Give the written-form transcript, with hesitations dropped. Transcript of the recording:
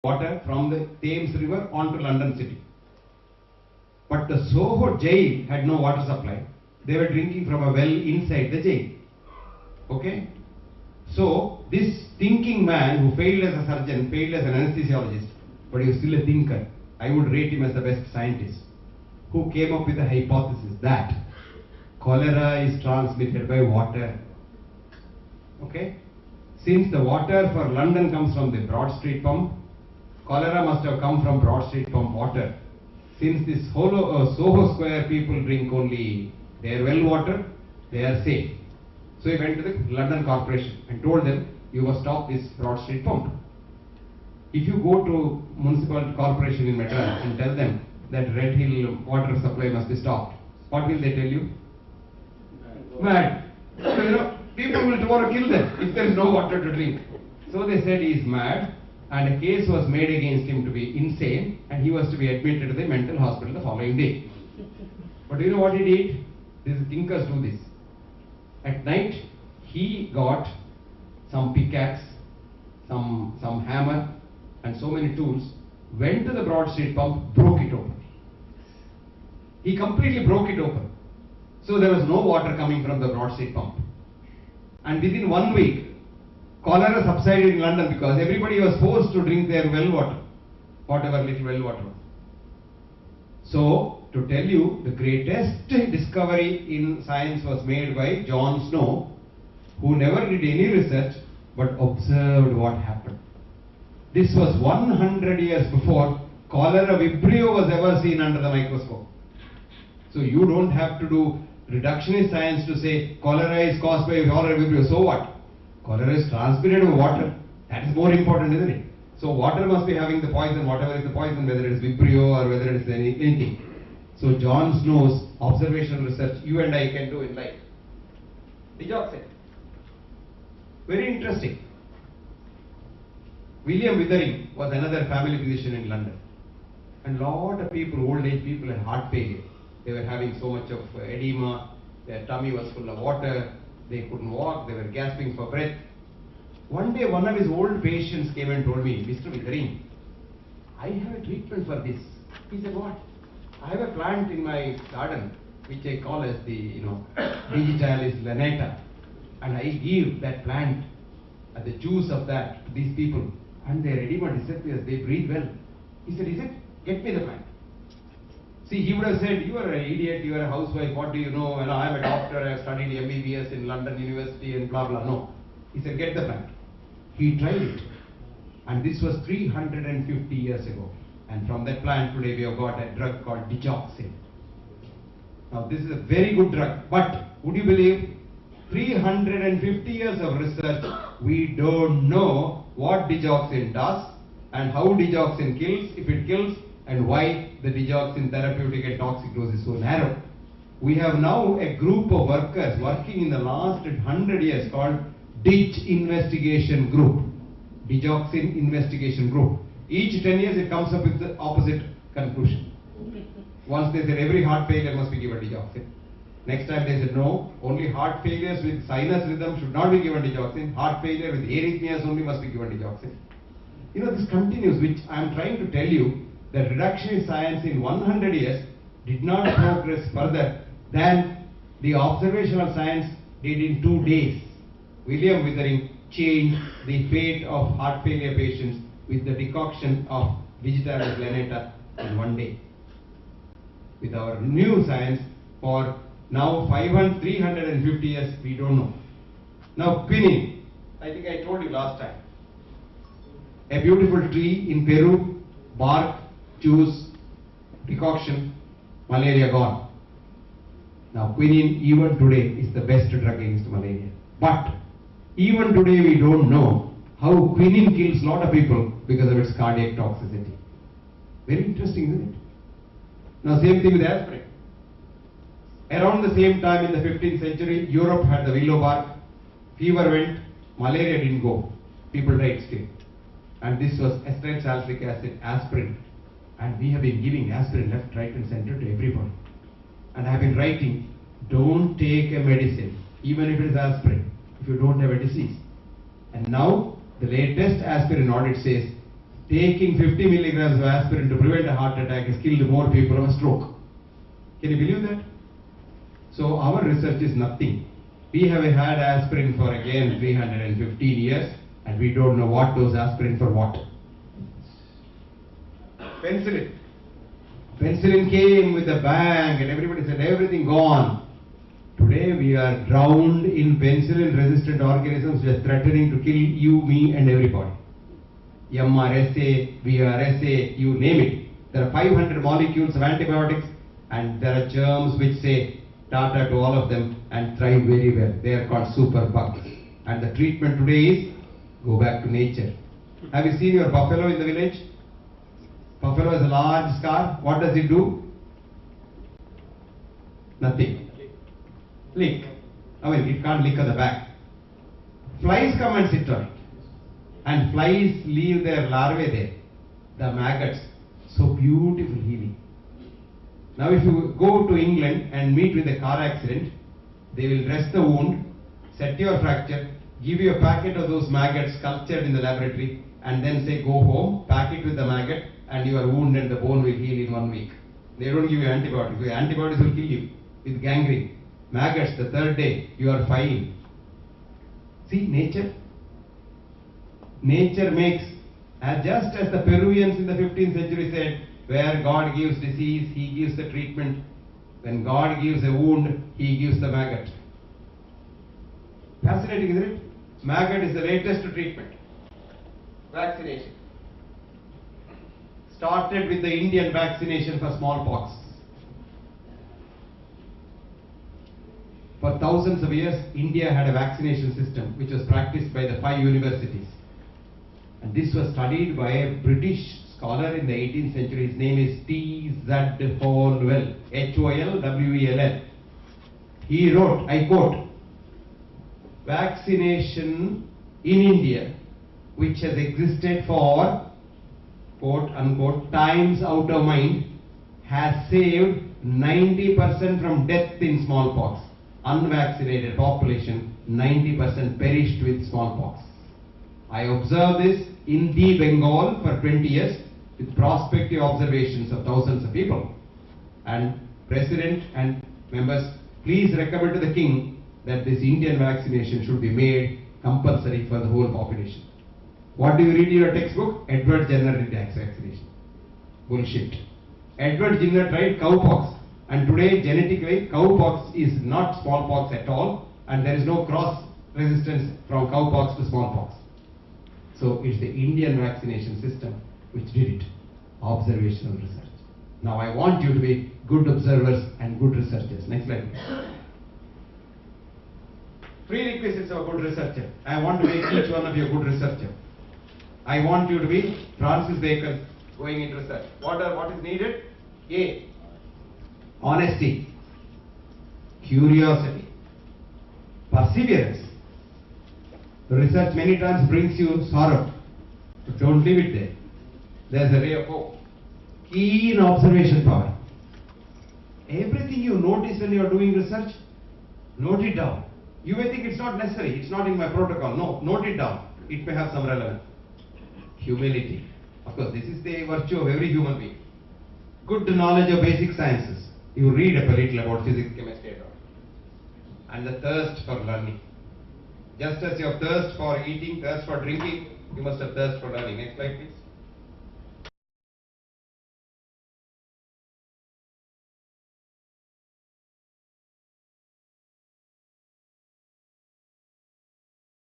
water from the Thames River onto London City. But the Soho jail had no water supply. They were drinking from a well inside the jail. Okay? So, this thinking man who failed as a surgeon, failed as an anesthesiologist, but he was still a thinker. I would rate him as the best scientist, who came up with a hypothesis that cholera is transmitted by water. Okay? Since the water for London comes from the Broad Street pump, cholera must have come from Broad Street pump water. Since this Soho Square people drink only their well water, they are safe. So he went to the London Corporation and told them, you must stop this Broad Street pump. If you go to Municipal Corporation in Madras and tell them that Red Hill water supply must be stopped, what will they tell you? Mad. So, people will tomorrow kill them if there is no water to drink. So they said he is mad, and a case was made against him to be insane, and he was to be admitted to the mental hospital the following day. But do you know what he did? These thinkers do this. At night, he got some pickaxe, some hammer, and so many tools, went to the Broad Street pump, broke it open. He completely broke it open. So there was no water coming from the Broad Street pump. And within 1 week, cholera subsided in London because everybody was forced to drink their well water, whatever little well water. So, to tell you, the greatest discovery in science was made by John Snow, who never did any research but observed what happened. This was 100 years before cholera vibrio was ever seen under the microscope. So you don't have to do reductionist science to say cholera is caused by cholera vibrio. So what? Cholera is transmitted by water. That is more important, isn't it? So water must be having the poison, whatever is the poison, whether it is vibrio or whether it is anything. So John Snow's observational research you and I can do in life. Digoxin. Very interesting. William Withering was another family physician in London. And lot of people, old age people, had heart failure. They were having so much of edema, their tummy was full of water, they couldn't walk, they were gasping for breath. One day one of his old patients came and told me, Mr. Withering, I have a treatment for this. He said, what? I have a plant in my garden which I call as the, digitalis lanata, and I give that plant the juice of that to these people and their edema disappears, they breathe well. He said, is it? Get me the plant. See, he would have said, you are an idiot, you are a housewife, what do you know? And I am a doctor, I have studied MBBS in London University and blah blah. No. He said, get the plant. He tried it. And this was 350 years ago. And from that plant today we have got a drug called digoxin. Now this is a very good drug. But would you believe, 350 years of research, we don't know what digoxin does and how digoxin kills, if it kills, and why the digoxin therapeutic and toxic dose is so narrow. We have now a group of workers working in the last 100 years called DIG Investigation Group. Digoxin Investigation Group. Each 10 years it comes up with the opposite conclusion. Once they said every heart failure must be given digoxin. Next time they said no, only heart failures with sinus rhythm should not be given digoxin. Heart failure with arrhythmias only must be given digoxin. This continues, which I am trying to tell you that reductionist science in 100 years did not progress further than the observational science did in 2 days. William Withering changed the fate of heart failure patients with the decoction of digitalis lanata in 1 day. With our new science, for now 350 years, we don't know. Now quinine, I think I told you last time. A beautiful tree in Peru, bark, juice, decoction, malaria gone. Now quinine even today is the best drug against malaria. But even today we don't know how quinine kills a lot of people because of its cardiac toxicity. Very interesting, isn't it? Now same thing with aspirin. Around the same time in the 15th century, Europe had the willow bark, fever went, malaria didn't go, people died still. And this was acetate salicylic acid, aspirin. And we have been giving aspirin left, right and center to everybody. And I have been writing, don't take a medicine, even if it is aspirin, if you don't have a disease. And now, the latest aspirin audit says, taking 50 milligrams of aspirin to prevent a heart attack has killed more people of a stroke. Can you believe that? So our research is nothing. We have had aspirin for again 315 years and we don't know what dose aspirin for what. Penicillin. Penicillin came with a bang and everybody said everything gone. Today we are drowned in penicillin resistant organisms which are threatening to kill you, me and everybody. MRSA, VRSA, you name it. There are 500 molecules of antibiotics and there are germs which say tata to all of them and thrive very well. They are called super bugs. And the treatment today is go back to nature. Have you seen your buffalo in the village? Buffalo has a large scar. What does it do? Nothing. Lick. I mean, it can't lick at the back. Flies come and sit on it. And flies leave their larvae there. The maggots. So beautiful healing. Now if you go to England and meet with a car accident, they will dress the wound, set your fracture, give you a packet of those maggots cultured in the laboratory and then say go home, pack it with the maggot and your wound and the bone will heal in 1 week. They don't give you antibiotics. The antibiotics will kill you with gangrene. Maggots, the third day, you are fine. See, nature. Nature makes, just as the Peruvians in the 15th century said, where God gives disease, He gives the treatment. When God gives a wound, He gives the maggot. Fascinating, isn't it? Maggot is the latest treatment. Vaccination. Started with the Indian vaccination for smallpox. For thousands of years, India had a vaccination system which was practiced by the 5 universities. And this was studied by a British scholar in the 18th century. His name is T.Z. Holwell, H-O-L-W-E-L-L. He wrote, I quote, vaccination in India, which has existed for, quote unquote, times out of mind, has saved 90% from death in smallpox. Unvaccinated population, 90% perished with smallpox. I observed this in the Bengal for 20 years with prospective observations of thousands of people. And President and members, please recommend to the King that this Indian vaccination should be made compulsory for the whole population. What do you read in your textbook? Edward Jenner did vaccination. Bullshit. Edward Jenner tried cowpox. And today, genetically, cowpox is not smallpox at all, and there is no cross resistance from cowpox to smallpox. So it's the Indian vaccination system which did it. Observational research. Now I want you to be good observers and good researchers. Next slide. Prerequisites of a good researcher. I want to make each one of you a good researcher. I want you to be Francis Bacon going into research. What is needed? A. Honesty, curiosity, perseverance. The research many times brings you sorrow, but don't leave it there. There's a ray of hope. Keen observation power. Everything you notice when you are doing research, note it down. You may think it's not necessary, it's not in my protocol. No, note it down. It may have some relevance. Humility. Of course, this is the virtue of every human being. Good knowledge of basic sciences. You read a little about physics, chemistry, and the thirst for learning. Just as you have thirst for eating, thirst for drinking, you must have thirst for learning. Next slide, please.